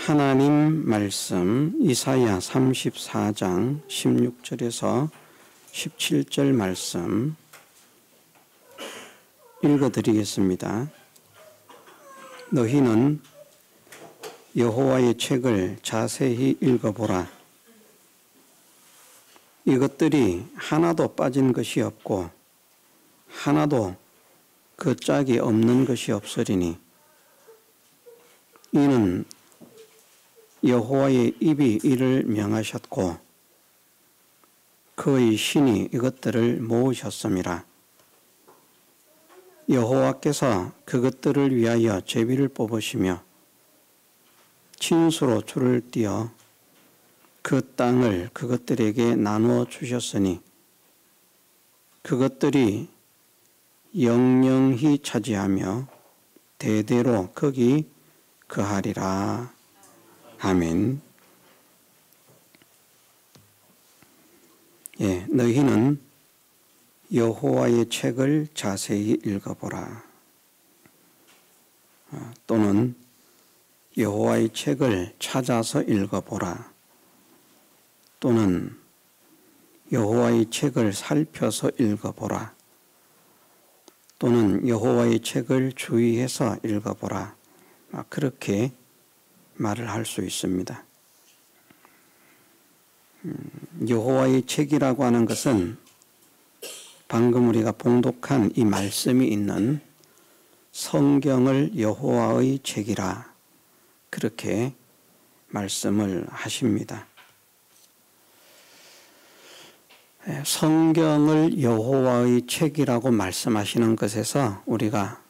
하나님 말씀 이사야 34장 16절에서 17절 말씀 읽어드리겠습니다. 너희는 여호와의 책을 자세히 읽어보라. 이것들이 하나도 빠진 것이 없고 하나도 그 짝이 없는 것이 없으리니 이는 여호와의 입이 이를 명하셨고 그의 신이 이것들을 모으셨음이라. 여호와께서 그것들을 위하여 제비를 뽑으시며 친수로 줄을 띄어 그 땅을 그것들에게 나누어 주셨으니 그것들이 영영히 차지하며 대대로 거기 거하리라. 아멘. 너희는 여호와의 책을 자세히 읽어보라. 또는 여호와의 책을 찾아서 읽어보라. 또는 여호와의 책을 살펴서 읽어보라. 또는 여호와의 책을 주의해서 읽어보라. 그렇게 말을 할 수 있습니다. 여호와의 책이라고 하는 것은 방금 우리가 봉독한 이 말씀이 있는 성경을 여호와의 책이라 그렇게 말씀을 하십니다. 성경을 여호와의 책이라고 말씀하시는 것에서 우리가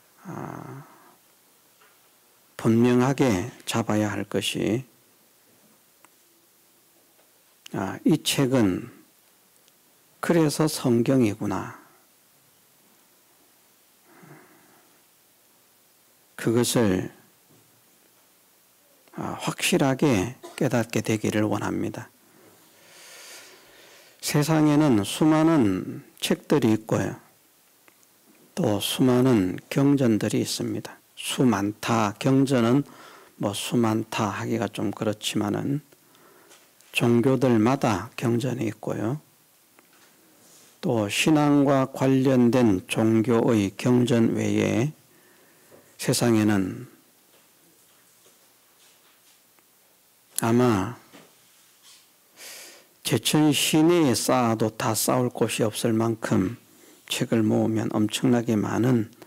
분명하게 잡아야 할 것이 이 책은 그래서 성경이구나. 그것을 확실하게 깨닫게 되기를 원합니다. 세상에는 수많은 책들이 있고요. 또 수많은 경전들이 있습니다. 수많다, 경전은 수많다 하기가 좀 그렇지만은 종교들마다 경전이 있고요. 또 신앙과 관련된 종교의 경전 외에 세상에는 아마 제천 시내에 쌓아도 다 쌓을 곳이 없을 만큼 책을 모으면 엄청나게 많은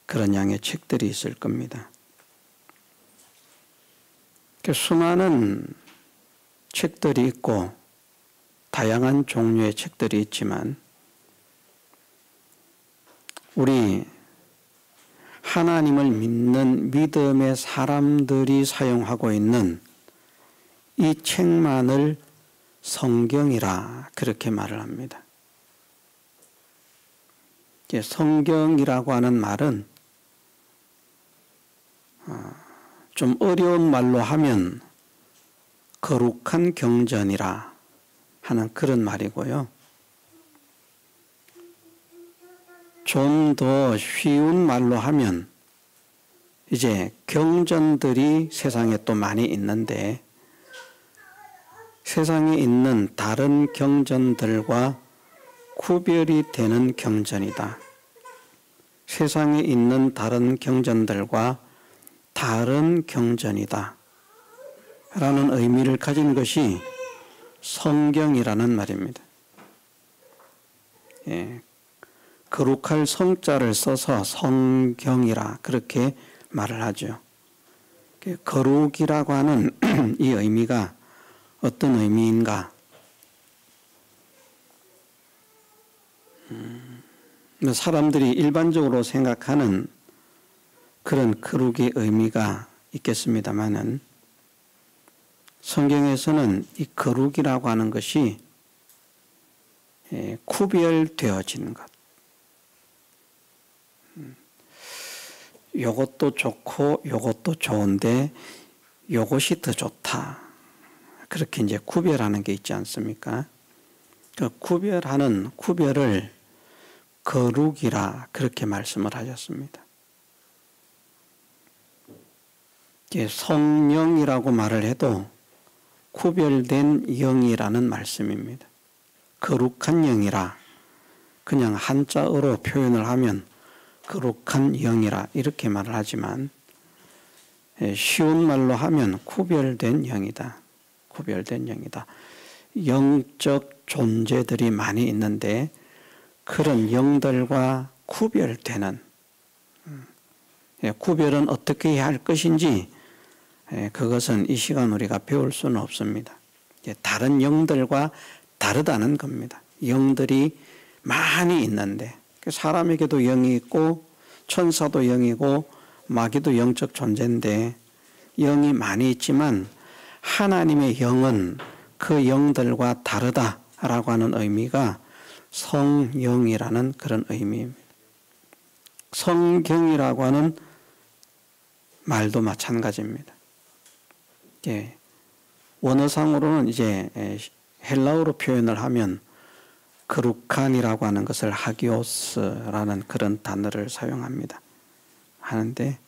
그런 양의 책들이 있을 겁니다. 수많은 책들이 있고 다양한 종류의 책들이 있지만 우리 하나님을 믿는 믿음의 사람들이 사용하고 있는 이 책만을 성경이라 그렇게 말을 합니다. 성경이라고 하는 말은 좀 어려운 말로 하면 거룩한 경전이라 하는 그런 말이고요. 좀 더 쉬운 말로 하면 이제 경전들이 세상에 또 많이 있는데 세상에 있는 다른 경전들과 구별이 되는 경전이다. 세상에 있는 다른 경전들과 다른 경전이다. 라는 의미를 가진 것이 성경이라는 말입니다. 거룩할 성자를 써서 성경이라 그렇게 말을 하죠. 거룩이라고 하는 이 의미가 어떤 의미인가? 사람들이 일반적으로 생각하는 그런 거룩의 의미가 있겠습니다마는 성경에서는 이 거룩이라고 하는 것이 구별되어지는 것. 요것도 좋고 요것도 좋은데 요것이 더 좋다. 그렇게 이제 구별하는 게 있지 않습니까? 그 구별하는 구별을 거룩이라 그렇게 말씀을 하셨습니다. 성령이라고 말을 해도 구별된 영이라는 말씀입니다. 거룩한 영이라, 그냥 한자어로 표현을 하면 거룩한 영이라 이렇게 말을 하지만 쉬운 말로 하면 구별된 영이다. 구별된 영이다. 영적 존재들이 많이 있는데 그런 영들과 구별되는, 구별은 어떻게 해야 할 것인지 그것은 이 시간 우리가 배울 수는 없습니다. 다른 영들과 다르다는 겁니다. 영들이 많이 있는데 사람에게도 영이 있고 천사도 영이고 마귀도 영적 존재인데 영이 많이 있지만 하나님의 영은 그 영들과 다르다라고 하는 의미가 성령이라는 그런 의미입니다. 성경이라고 하는 말도 마찬가지입니다. 원어상으로는 이제 헬라어로 표현을 하면 거룩한이라고 하는 것을 하기오스라는 그런 단어를 사용합니다. 하는데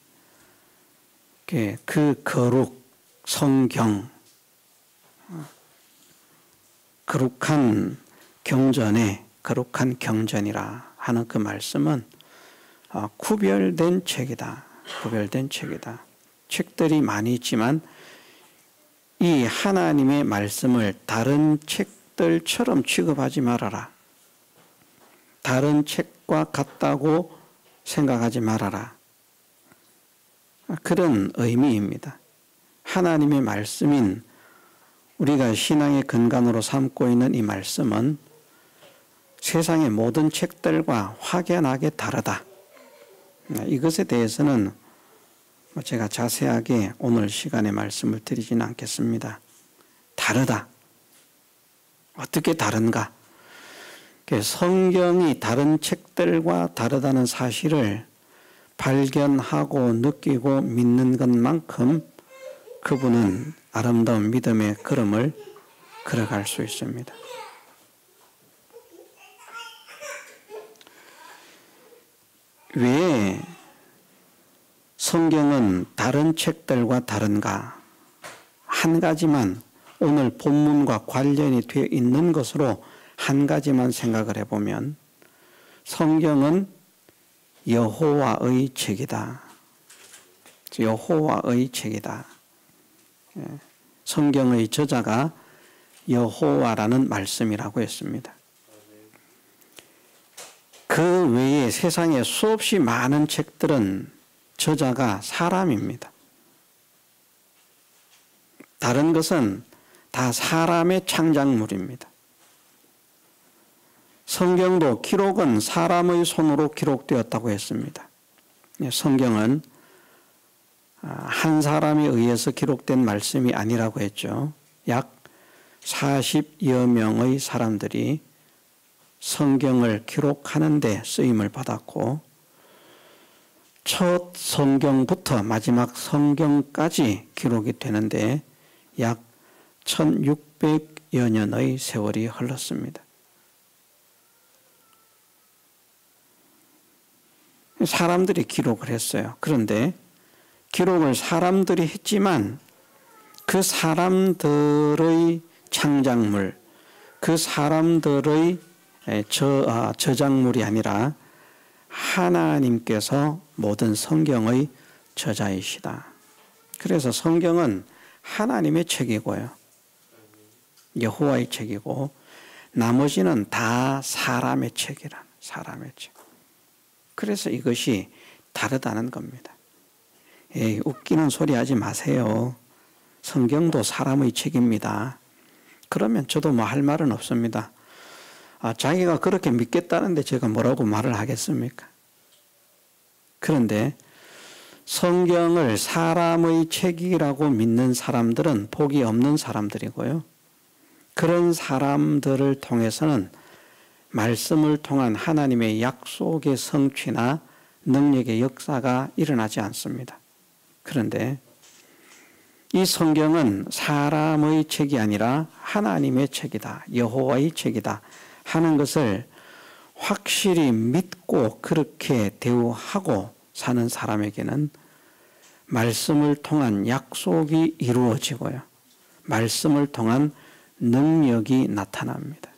그 거룩, 성경, 거룩한 경전에 거룩한 경전이라 하는 그 말씀은 구별된 책이다. 구별된 책이다. 책들이 많이 있지만 이 하나님의 말씀을 다른 책들처럼 취급하지 말아라. 다른 책과 같다고 생각하지 말아라. 그런 의미입니다. 하나님의 말씀인 우리가 신앙의 근간으로 삼고 있는 이 말씀은 세상의 모든 책들과 확연하게 다르다. 이것에 대해서는 제가 자세하게 오늘 시간에 말씀을 드리지는 않겠습니다. 다르다. 어떻게 다른가? 성경이 다른 책들과 다르다는 사실을 발견하고 느끼고 믿는 것만큼 그분은 아름다운 믿음의 걸음을 걸어갈 수 있습니다. 왜 성경은 다른 책들과 다른가? 한 가지만 오늘 본문과 관련이 되어 있는 것으로 한 가지만 생각을 해보면 성경은 여호와의 책이다. 여호와의 책이다. 성경의 저자가 여호와라는 말씀이라고 했습니다. 그 외에 세상에 수없이 많은 책들은 저자가 사람입니다. 다른 것은 다 사람의 창작물입니다. 성경도 기록은 사람의 손으로 기록되었다고 했습니다. 성경은 한 사람에 의해서 기록된 말씀이 아니라고 했죠. 약 40여 명의 사람들이 성경을 기록하는 데 쓰임을 받았고 첫 성경부터 마지막 성경까지 기록이 되는데 약 1600여 년의 세월이 흘렀습니다. 사람들이 기록을 했어요. 그런데 기록을 사람들이 했지만 그 사람들의 창작물, 그 사람들의 저작물이 아니라 하나님께서 모든 성경의 저자이시다. 그래서 성경은 하나님의 책이고요. 여호와의 책이고 나머지는 다 사람의 책이란 사람의 책. 그래서 이것이 다르다는 겁니다. 에이, 웃기는 소리 하지 마세요. 성경도 사람의 책입니다. 그러면 저도 뭐 할 말은 없습니다. 자기가 그렇게 믿겠다는데 제가 뭐라고 말을 하겠습니까? 그런데 성경을 사람의 책이라고 믿는 사람들은 복이 없는 사람들이고요. 그런 사람들을 통해서는 말씀을 통한 하나님의 약속의 성취나 능력의 역사가 일어나지 않습니다. 그런데 이 성경은 사람의 책이 아니라 하나님의 책이다. 여호와의 책이다. 하는 것을 확실히 믿고 그렇게 대우하고 사는 사람에게는 말씀을 통한 약속이 이루어지고요. 말씀을 통한 능력이 나타납니다.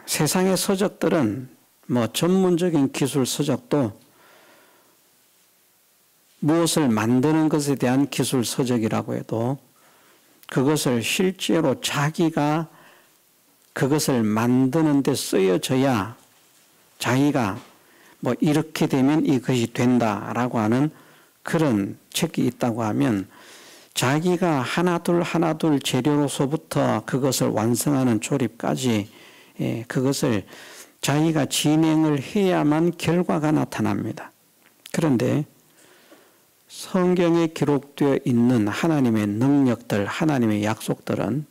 세상의 서적들은 전문적인 기술 서적도 무엇을 만드는 것에 대한 기술 서적이라고 해도 그것을 실제로 자기가 그것을 만드는 데 쓰여져야 자기가 이렇게 되면 이것이 된다라고 하는 그런 책이 있다고 하면 자기가 하나둘 재료로서부터 그것을 완성하는 조립까지 그것을 자기가 진행을 해야만 결과가 나타납니다. 그런데 성경에 기록되어 있는 하나님의 능력들, 하나님의 약속들은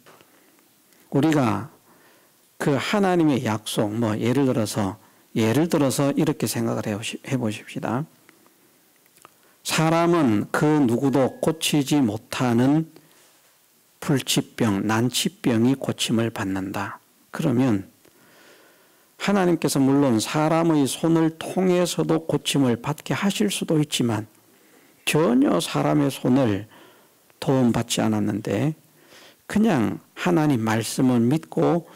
우리가 그 하나님의 약속, 예를 들어서 이렇게 생각을 해보십시다. 사람은 그 누구도 고치지 못하는 불치병, 난치병이 고침을 받는다. 그러면 하나님께서 물론 사람의 손을 통해서도 고침을 받게 하실 수도 있지만 전혀 사람의 손을 도움받지 않았는데 그냥 하나님 말씀을 믿고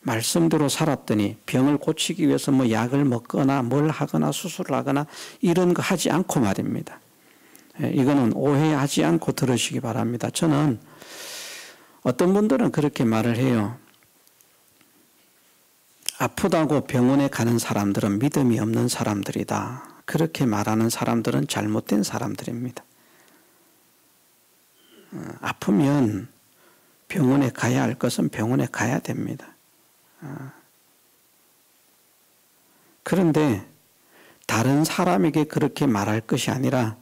말씀대로 살았더니 병을 고치기 위해서 약을 먹거나 뭘 하거나 수술을 하거나 이런 거 하지 않고 말입니다. 이거는 오해하지 않고 들으시기 바랍니다. 저는 어떤 분들은 그렇게 말을 해요. 아프다고 병원에 가는 사람들은 믿음이 없는 사람들이다. 그렇게 말하는 사람들은 잘못된 사람들입니다. 아프면 병원에 가야 할 것은 병원에 가야 됩니다. 그런데 다른 사람에게 그렇게 말할 것이 아니라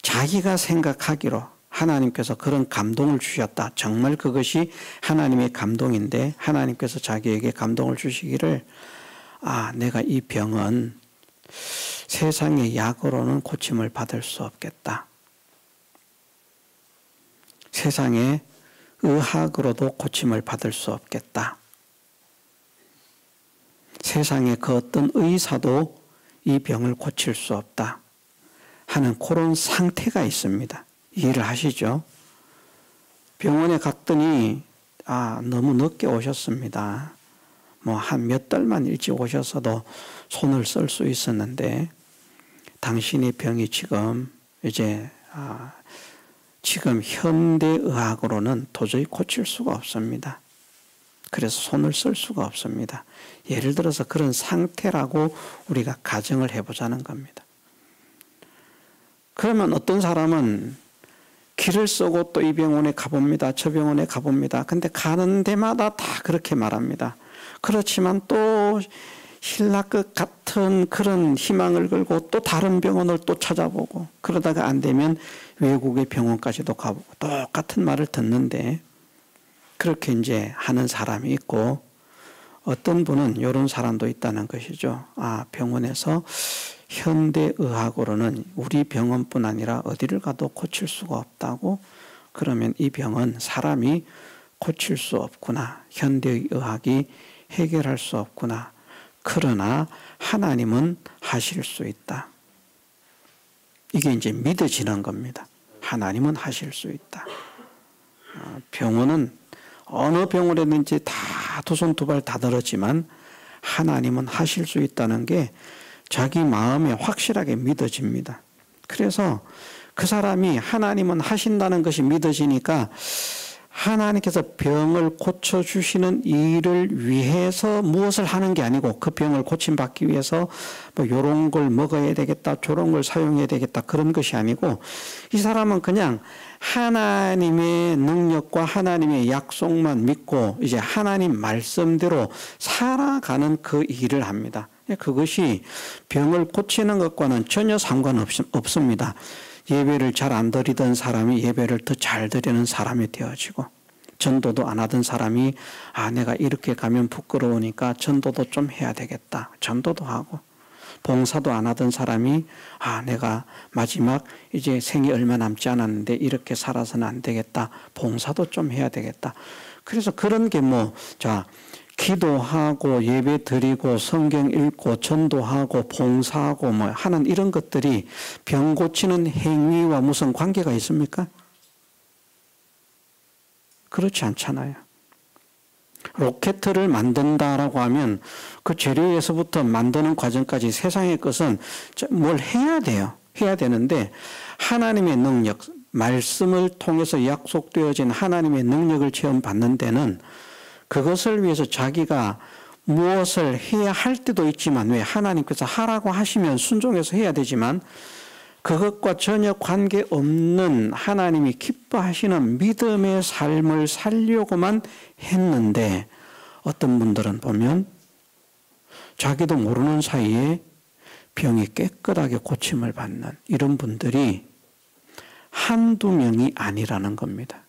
자기가 생각하기로 하나님께서 그런 감동을 주셨다. 정말 그것이 하나님의 감동인데 하나님께서 자기에게 감동을 주시기를 내가 이 병은 세상의 약으로는 고침을 받을 수 없겠다. 세상의 의학으로도 고침을 받을 수 없겠다. 세상의 그 어떤 의사도 이 병을 고칠 수 없다 하는 그런 상태가 있습니다. 이해를 하시죠? 병원에 갔더니 너무 늦게 오셨습니다. 한 몇 달만 일찍 오셨어도 손을 쓸 수 있었는데 당신의 병이 지금 지금 현대의학으로는 도저히 고칠 수가 없습니다. 그래서 손을 쓸 수가 없습니다. 예를 들어서 그런 상태라고 우리가 가정을 해보자는 겁니다. 그러면 어떤 사람은 길을 쓰고 또 이 병원에 가봅니다. 저 병원에 가봅니다. 근데 가는 데마다 다 그렇게 말합니다. 그렇지만 또 신라끝 같은 그런 희망을 걸고 또 다른 병원을 또 찾아보고 그러다가 안 되면 외국의 병원까지도 가보고 똑같은 말을 듣는데 그렇게 하는 사람이 있고 어떤 분은 이런 사람도 있다는 것이죠. 병원에서 현대의학으로는 우리 병원뿐 아니라 어디를 가도 고칠 수가 없다고 그러면 이 병은 사람이 고칠 수 없구나. 현대의학이 해결할 수 없구나. 그러나 하나님은 하실 수 있다. 이게 믿어지는 겁니다. 하나님은 하실 수 있다. 병원은 어느 병원이든지 다 두 손 두 발 다 들었지만 하나님은 하실 수 있다는 게 자기 마음에 확실하게 믿어집니다. 그래서 그 사람이 하나님은 하신다는 것이 믿어지니까 하나님께서 병을 고쳐주시는 일을 위해서 무엇을 하는 게 아니고 그 병을 고침받기 위해서 요런 걸 먹어야 되겠다, 저런 걸 사용해야 되겠다 그런 것이 아니고 이 사람은 그냥 하나님의 능력과 하나님의 약속만 믿고 하나님 말씀대로 살아가는 그 일을 합니다. 그것이 병을 고치는 것과는 전혀 상관없습니다. 예배를 잘 안 드리던 사람이 예배를 더 잘 드리는 사람이 되어지고 전도도 안 하던 사람이 내가 이렇게 가면 부끄러우니까 전도도 좀 해야 되겠다. 전도도 하고 봉사도 안 하던 사람이 내가 마지막 생이 얼마 남지 않았는데 이렇게 살아서는 안 되겠다. 봉사도 좀 해야 되겠다. 그래서 그런 게 기도하고 예배 드리고 성경 읽고 전도하고 봉사하고 뭐 하는 이런 것들이 병 고치는 행위와 무슨 관계가 있습니까? 그렇지 않잖아요. 로켓을 만든다라고 하면 그 재료에서부터 만드는 과정까지 세상의 것은 뭘 해야 돼요. 해야 되는데 하나님의 능력, 말씀을 통해서 약속되어진 하나님의 능력을 체험받는 데는 그것을 위해서 자기가 무엇을 해야 할 때도 있지만 왜 하나님께서 하라고 하시면 순종해서 해야 되지만 그것과 전혀 관계없는 하나님이 기뻐하시는 믿음의 삶을 살려고만 했는데 어떤 분들은 보면 자기도 모르는 사이에 병이 깨끗하게 고침을 받는 이런 분들이 한두 명이 아니라는 겁니다.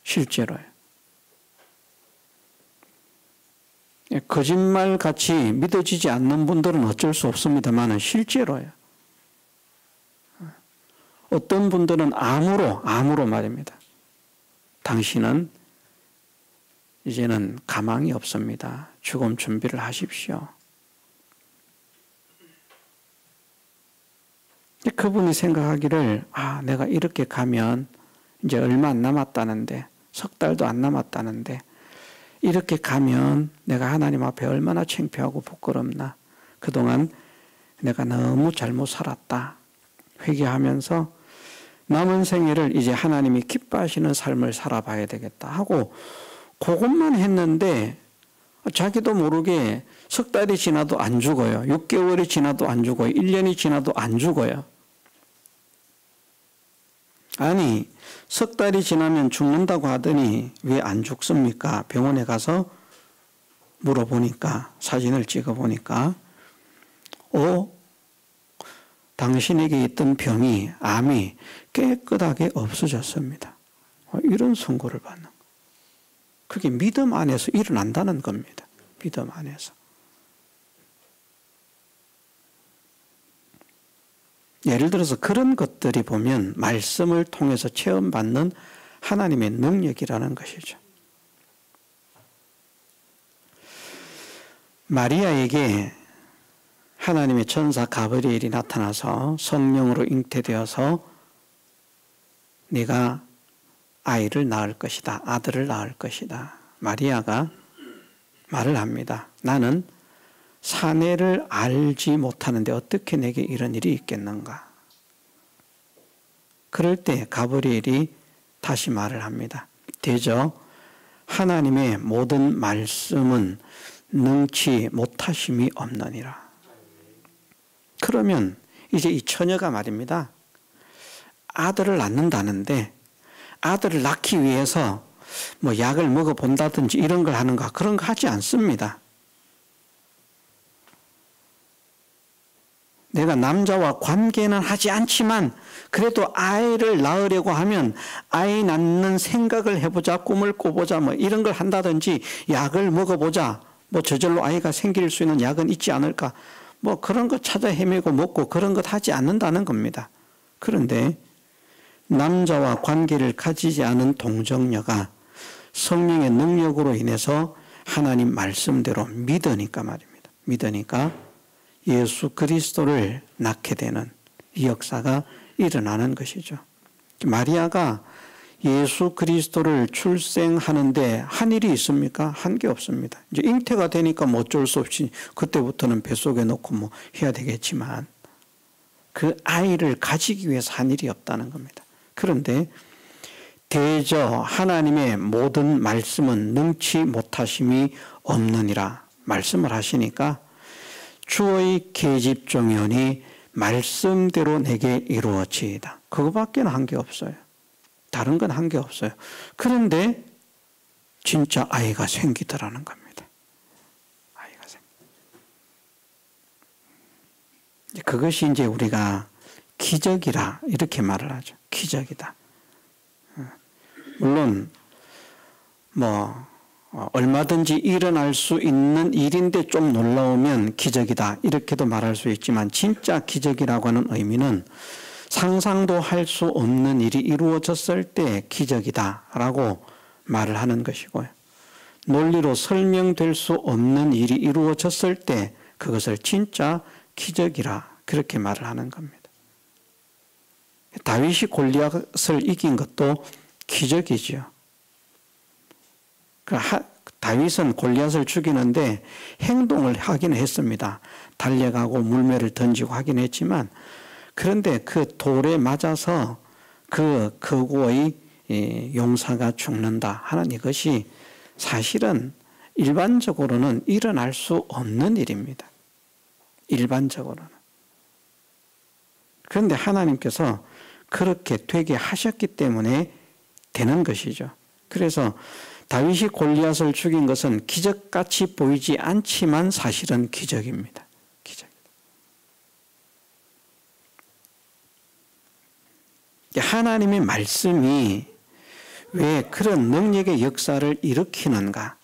실제로요. 거짓말같이 믿어지지 않는 분들은 어쩔 수 없습니다만 실제로요. 어떤 분들은 암으로 말입니다. 당신은 이제는 가망이 없습니다. 죽음 준비를 하십시오. 그분이 생각하기를 내가 이렇게 가면 이제 얼마 안 남았다는데 석 달도 안 남았다는데 이렇게 가면 내가 하나님 앞에 얼마나 창피하고 부끄럽나. 그동안 내가 너무 잘못 살았다. 회개하면서 남은 생애를 이제 하나님이 기뻐하시는 삶을 살아봐야 되겠다 하고 그것만 했는데 자기도 모르게 석 달이 지나도 안 죽어요. 6개월이 지나도 안 죽어요. 1년이 지나도 안 죽어요. 아니 석 달이 지나면 죽는다고 하더니 왜 안 죽습니까? 병원에 가서 물어보니까 사진을 찍어보니까 당신에게 있던 병이 암이 깨끗하게 없어졌습니다. 이런 선고를 받는 거. 그게 믿음 안에서 일어난다는 겁니다. 믿음 안에서. 예를 들어서 그런 것들이 보면 말씀을 통해서 체험받는 하나님의 능력이라는 것이죠. 마리아에게 하나님의 천사 가브리엘이 나타나서 성령으로 잉태되어서 네가 아이를 낳을 것이다. 아들을 낳을 것이다. 마리아가 말을 합니다. 나는 사내를 알지 못하는데 어떻게 내게 이런 일이 있겠는가. 그럴 때 가브리엘이 다시 말을 합니다. 대저 하나님의 모든 말씀은 능치 못하심이 없느니라. 그러면 이제 이 처녀가 말입니다. 아들을 낳는다는데 아들을 낳기 위해서 뭐 약을 먹어본다든지 이런 걸 하는가 그런 거 하지 않습니다. 내가 남자와 관계는 하지 않지만 그래도 아이를 낳으려고 하면 아이 낳는 생각을 해보자, 꿈을 꿔보자 뭐 이런 걸 한다든지 약을 먹어보자, 뭐 저절로 아이가 생길 수 있는 약은 있지 않을까 뭐 그런 거 찾아 헤매고 먹고 그런 것 하지 않는다는 겁니다. 그런데 남자와 관계를 가지지 않은 동정녀가 성령의 능력으로 인해서 하나님 말씀대로 믿으니까 말입니다. 믿으니까 예수 그리스도를 낳게 되는 이 역사가 일어나는 것이죠. 마리아가 예수 그리스도를 출생하는데 한 일이 있습니까? 한 게 없습니다. 이제 잉태가 되니까 뭐 어쩔 수 없이 그때부터는 뱃속에 넣고 뭐 해야 되겠지만 그 아이를 가지기 위해서 한 일이 없다는 겁니다. 그런데 대저 하나님의 모든 말씀은 능치 못하심이 없느니라 말씀을 하시니까 주의 계집종이오니 말씀대로 내게 이루어지이다. 그거밖에 한 게 없어요. 다른 건 한 게 없어요. 그런데 진짜 아이가 생기더라는 겁니다. 아이가 그것이 이제 우리가 기적이라 이렇게 말을 하죠. 기적이다. 물론 뭐 얼마든지 일어날 수 있는 일인데 좀 놀라우면 기적이다 이렇게도 말할 수 있지만 진짜 기적이라고 하는 의미는 상상도 할 수 없는 일이 이루어졌을 때 기적이다라고 말을 하는 것이고요. 논리로 설명될 수 없는 일이 이루어졌을 때 그것을 진짜 기적이라 그렇게 말을 하는 겁니다. 다윗이 골리앗을 이긴 것도 기적이죠. 다윗은 골리앗을 죽이는데 행동을 하긴 했습니다. 달려가고 물매를 던지고 하긴 했지만, 그런데 그 돌에 맞아서 그 거구의 용사가 죽는다 하는 이것이 사실은 일반적으로는 일어날 수 없는 일입니다. 일반적으로는. 그런데 하나님께서 그렇게 되게 하셨기 때문에 되는 것이죠. 그래서 다윗이 골리앗을 죽인 것은 기적같이 보이지 않지만 사실은 기적입니다. 기적입니다. 하나님의 말씀이 왜 그런 능력의 역사를 일으키는가?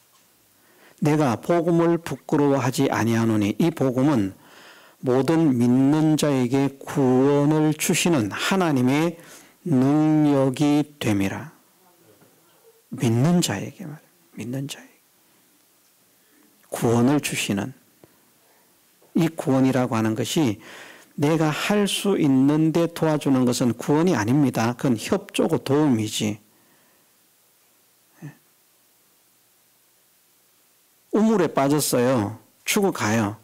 내가 복음을 부끄러워하지 아니하노니, 이 복음은 모든 믿는 자에게 구원을 주시는 하나님의 능력이 됨이라. 믿는 자에게 말이에요. 믿는 자에게 구원을 주시는, 이 구원이라고 하는 것이 내가 할 수 있는데 도와주는 것은 구원이 아닙니다. 그건 협조고 도움이지. 우물에 빠졌어요. 죽어가요.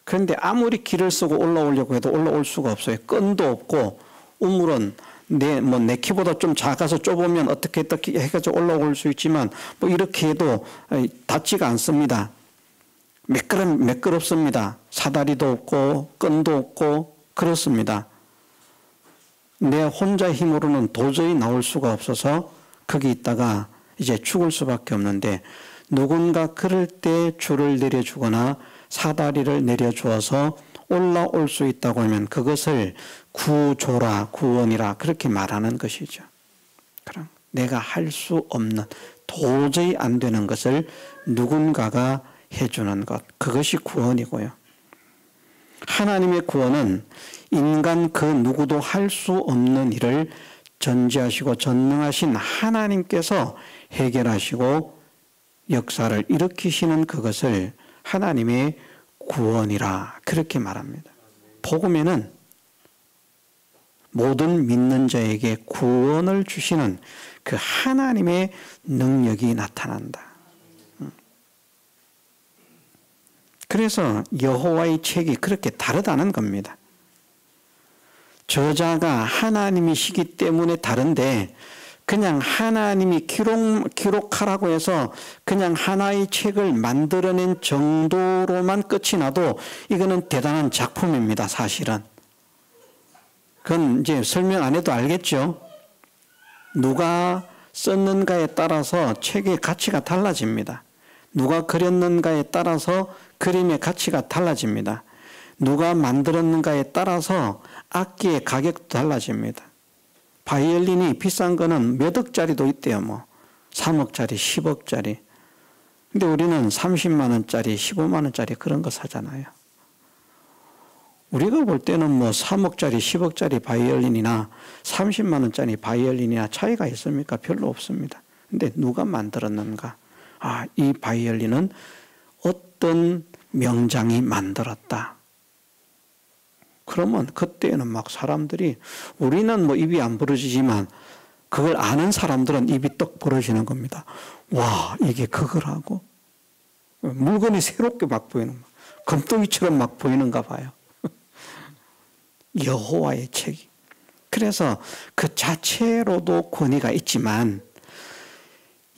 그런데 아무리 길을 쓰고 올라오려고 해도 올라올 수가 없어요. 끈도 없고, 우물은 내 키보다 좀 작아서 좁으면 어떻게 해가지고 올라올 수 있지만, 이렇게 해도 닿지가 않습니다. 매끄럽습니다. 사다리도 없고, 끈도 없고, 그렇습니다. 내 혼자 힘으로는 도저히 나올 수가 없어서 거기 있다가 이제 죽을 수밖에 없는데, 누군가 그럴 때 줄을 내려주거나 사다리를 내려주어서 올라올 수 있다고 하면 그것을 구조라, 구원이라 그렇게 말하는 것이죠. 그럼 내가 할 수 없는, 도저히 안 되는 것을 누군가가 해주는 것, 그것이 구원이고요. 하나님의 구원은 인간 그 누구도 할 수 없는 일을 전지하시고 전능하신 하나님께서 해결하시고 역사를 일으키시는 그것을 하나님의 구원이라 그렇게 말합니다. 복음에는 모든 믿는 자에게 구원을 주시는 그 하나님의 능력이 나타난다. 그래서 여호와의 책이 그렇게 다르다는 겁니다. 저자가 하나님이시기 때문에 다른데, 그냥 하나님이 기록하라고 해서 그냥 하나의 책을 만들어낸 정도로만 끝이 나도 이거는 대단한 작품입니다, 사실은. 그건 이제 설명 안 해도 알겠죠? 누가 썼는가에 따라서 책의 가치가 달라집니다. 누가 그렸는가에 따라서 그림의 가치가 달라집니다. 누가 만들었는가에 따라서 악기의 가격도 달라집니다. 바이올린이 비싼 거는 몇 억짜리도 있대요. 3억짜리, 10억짜리. 근데 우리는 30만 원짜리, 15만 원짜리 그런 거 사잖아요. 우리가 볼 때는 3억짜리, 10억짜리 바이올린이나 30만 원짜리 바이올린이나 차이가 있습니까? 별로 없습니다. 근데 누가 만들었는가? 이 바이올린은 어떤 명장이 만들었다. 그러면 그때는 막 사람들이, 우리는 입이 안 벌어지지만 그걸 아는 사람들은 입이 떡 벌어지는 겁니다. 와, 이게 그거라고? 물건이 새롭게 막 보이는 거예요. 금덩이처럼 막 보이는가 봐요. 여호와의 책이. 그래서 그 자체로도 권위가 있지만,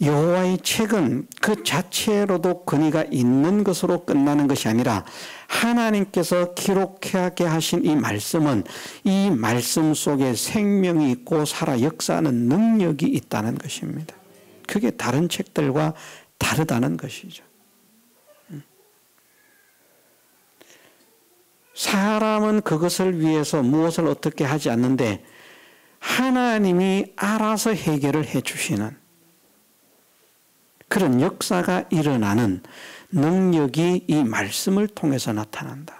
여호와의 책은 그 자체로도 권위가 있는 것으로 끝나는 것이 아니라, 하나님께서 기록하게 하신 이 말씀은 이 말씀 속에 생명이 있고 살아 역사하는 능력이 있다는 것입니다. 그게 다른 책들과 다르다는 것이죠. 사람은 그것을 위해서 무엇을 어떻게 하지 않는데 하나님이 알아서 해결을 해 주시는 그런 역사가 일어나는 능력이 이 말씀을 통해서 나타난다.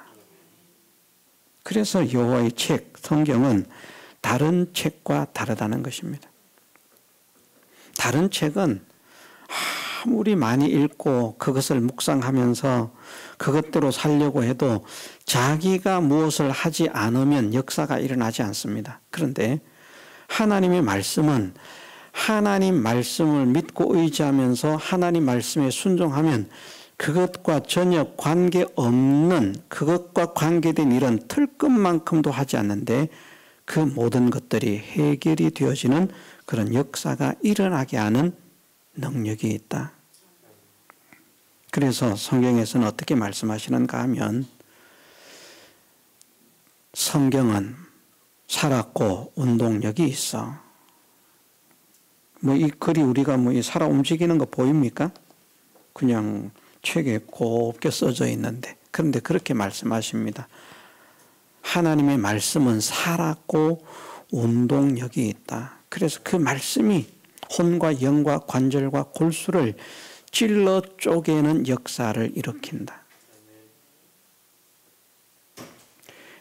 그래서 여호와의 책, 성경은 다른 책과 다르다는 것입니다. 다른 책은 아무리 많이 읽고 그것을 묵상하면서 그것대로 살려고 해도 자기가 무엇을 하지 않으면 역사가 일어나지 않습니다. 그런데 하나님의 말씀은 하나님 말씀을 믿고 의지하면서 하나님 말씀에 순종하면 그것과 전혀 관계없는, 그것과 관계된 일은 털끝만큼도 하지 않는데 그 모든 것들이 해결이 되어지는 그런 역사가 일어나게 하는 능력이 있다. 그래서 성경에서는 어떻게 말씀하시는가 하면 성경은 살았고 운동력이 있어. 이 글이 우리가 이 살아 움직이는 거 보입니까? 그냥 책에 곱게 써져 있는데, 그런데 그렇게 말씀하십니다. 하나님의 말씀은 살았고 운동력이 있다. 그래서 그 말씀이 혼과 영과 관절과 골수를 찔러 쪼개는 역사를 일으킨다.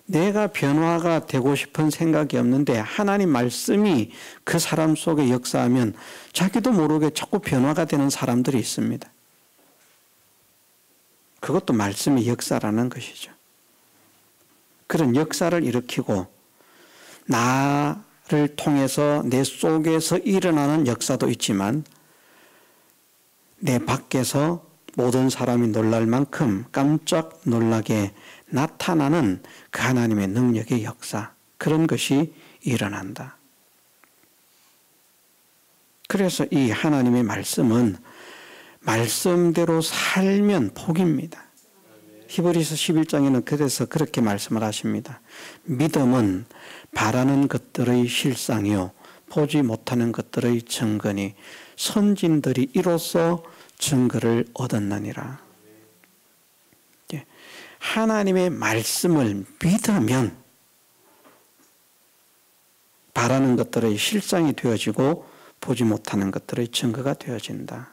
내가 변화가 되고 싶은 생각이 없는데 하나님 말씀이 그 사람 속에 역사하면 자기도 모르게 자꾸 변화가 되는 사람들이 있습니다. 그것도 말씀의 역사라는 것이죠. 그런 역사를 일으키고 나를 통해서 내 속에서 일어나는 역사도 있지만 내 밖에서 모든 사람이 놀랄 만큼 깜짝 놀라게 나타나는 그 하나님의 능력의 역사, 그런 것이 일어난다. 그래서 이 하나님의 말씀은 말씀대로 살면 복입니다. 히브리서 11장에는 그래서 그렇게 말씀을 하십니다. 믿음은 바라는 것들의 실상이요 보지 못하는 것들의 증거니 선진들이 이로써 증거를 얻었느니라. 하나님의 말씀을 믿으면 바라는 것들의 실상이 되어지고 보지 못하는 것들의 증거가 되어진다.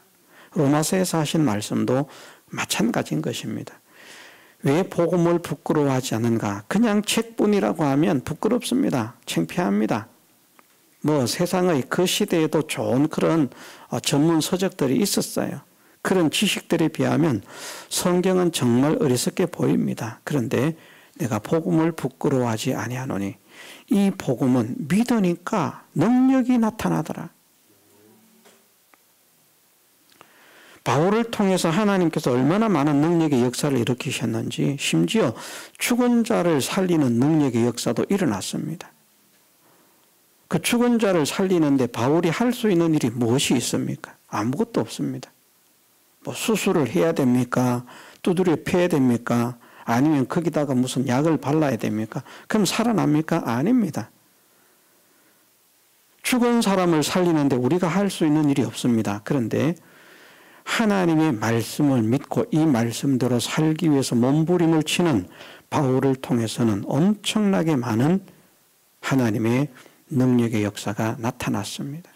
로마서에서 하신 말씀도 마찬가지인 것입니다. 왜 복음을 부끄러워하지 않는가? 그냥 책뿐이라고 하면 부끄럽습니다. 창피합니다. 세상의 그 시대에도 좋은 그런 전문 서적들이 있었어요. 그런 지식들에 비하면 성경은 정말 어리석게 보입니다. 그런데 내가 복음을 부끄러워하지 아니하노니 이 복음은 믿으니까 능력이 나타나더라. 바울을 통해서 하나님께서 얼마나 많은 능력의 역사를 일으키셨는지, 심지어 죽은 자를 살리는 능력의 역사도 일어났습니다. 그 죽은 자를 살리는데 바울이 할 수 있는 일이 무엇이 있습니까? 아무것도 없습니다. 수술을 해야 됩니까? 두드려 패야 됩니까? 아니면 거기다가 무슨 약을 발라야 됩니까? 그럼 살아납니까? 아닙니다. 죽은 사람을 살리는데 우리가 할 수 있는 일이 없습니다. 그런데 하나님의 말씀을 믿고 이 말씀대로 살기 위해서 몸부림을 치는 바울을 통해서는 엄청나게 많은 하나님의 능력의 역사가 나타났습니다.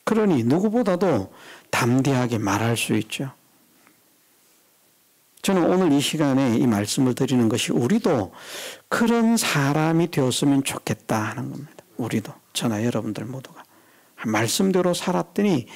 그러니 누구보다도 담대하게 말할 수 있죠. 저는 오늘 이 시간에 이 말씀을 드리는 것이 우리도 그런 사람이 되었으면 좋겠다 하는 겁니다. 우리도, 저나 여러분들 모두가 말씀대로 살았더니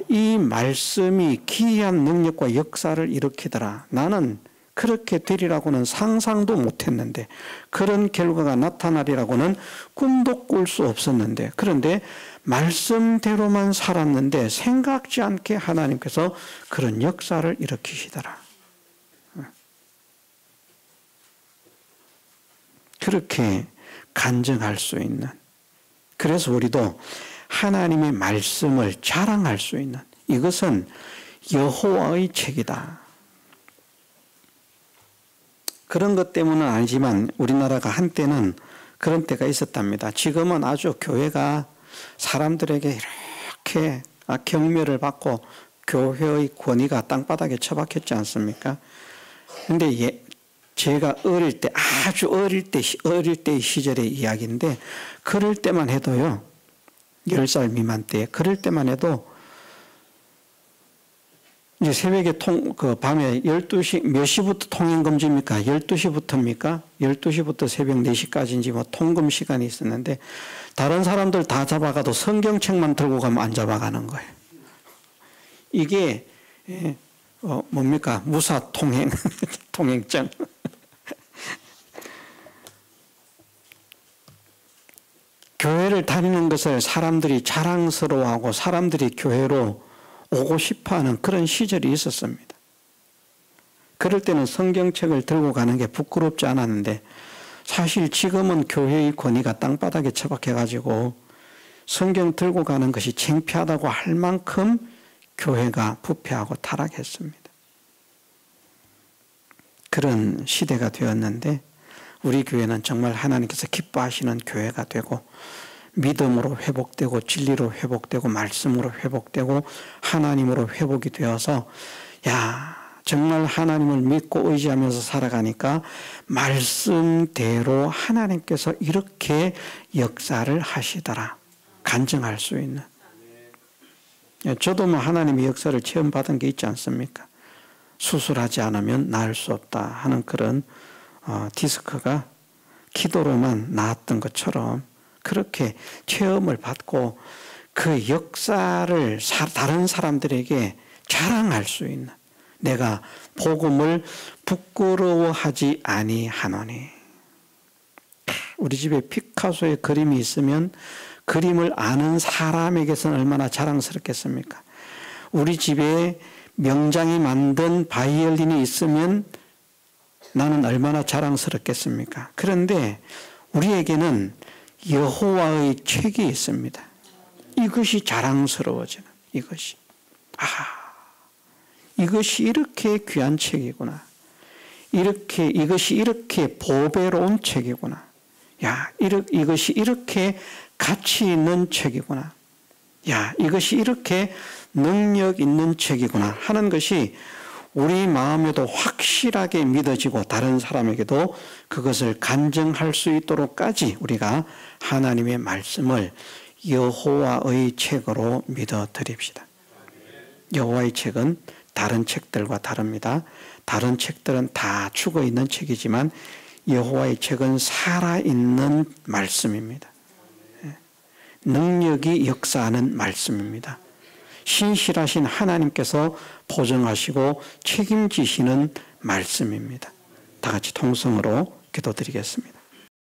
이 말씀이 기이한 능력과 역사를 일으키더라. 나는 그렇게 되리라고는 상상도 못했는데, 그런 결과가 나타나리라고는 꿈도 꿀 수 없었는데, 그런데 말씀대로만 살았는데 생각지 않게 하나님께서 그런 역사를 일으키시더라. 그렇게 간증할 수 있는, 그래서 우리도 하나님의 말씀을 자랑할 수 있는, 이것은 여호와의 책이다. 그런 것 때문은 아니지만 우리나라가 한때는 그런 때가 있었답니다. 지금은 아주 교회가 사람들에게 이렇게 경멸을 받고 교회의 권위가 땅바닥에 처박혔지 않습니까? 그런데 제가 어릴 때, 아주 어릴 때의 시절의 이야기인데, 그럴 때만 해도요, 10살 미만 때, 그럴 때만 해도 이제 새벽에 밤에 12시, 몇 시부터 통행금지입니까? 12시부터입니까? 12시부터 새벽 4시까지인지 통금 시간이 있었는데, 다른 사람들 다 잡아가도 성경책만 들고 가면 안 잡아가는 거예요. 이게 뭡니까? 무사통행, 통행증. 교회를 다니는 것을 사람들이 자랑스러워하고 사람들이 교회로 오고 싶어하는 그런 시절이 있었습니다. 그럴 때는 성경책을 들고 가는 게 부끄럽지 않았는데 사실 지금은 교회의 권위가 땅바닥에 처박혀가지고 성경 들고 가는 것이 창피하다고 할 만큼 교회가 부패하고 타락했습니다. 그런 시대가 되었는데 우리 교회는 정말 하나님께서 기뻐하시는 교회가 되고 믿음으로 회복되고 진리로 회복되고 말씀으로 회복되고 하나님으로 회복이 되어서 정말 하나님을 믿고 의지하면서 살아가니까 말씀대로 하나님께서 이렇게 역사를 하시더라 간증할 수 있는. 저도 하나님의 역사를 체험받은 게 있지 않습니까? 수술하지 않으면 나을 수 없다 하는 그런 디스크가 기도로만 나았던 것처럼 그렇게 체험을 받고 그 역사를 다른 사람들에게 자랑할 수 있는, 내가 복음을 부끄러워하지 아니하노니. 우리 집에 피카소의 그림이 있으면 그림을 아는 사람에게서는 얼마나 자랑스럽겠습니까? 우리 집에 명장이 만든 바이올린이 있으면 나는 얼마나 자랑스럽겠습니까? 그런데 우리에게는 여호와의 책이 있습니다. 이것이 자랑스러워지는, 이것이. 이것이 이렇게 귀한 책이구나. 이것이 이렇게 보배로운 책이구나. 이것이 이렇게 가치 있는 책이구나. 이것이 이렇게 능력 있는 책이구나 하는 것이 우리 마음에도 확실하게 믿어지고 다른 사람에게도 그것을 간증할 수 있도록까지 우리가 하나님의 말씀을 여호와의 책으로 믿어드립시다. 여호와의 책은 다른 책들과 다릅니다. 다른 책들은 다 죽어있는 책이지만 여호와의 책은 살아있는 말씀입니다. 능력이 역사하는 말씀입니다. 신실하신 하나님께서 보증하시고 책임지시는 말씀입니다. 다 같이 통성으로 기도드리겠습니다.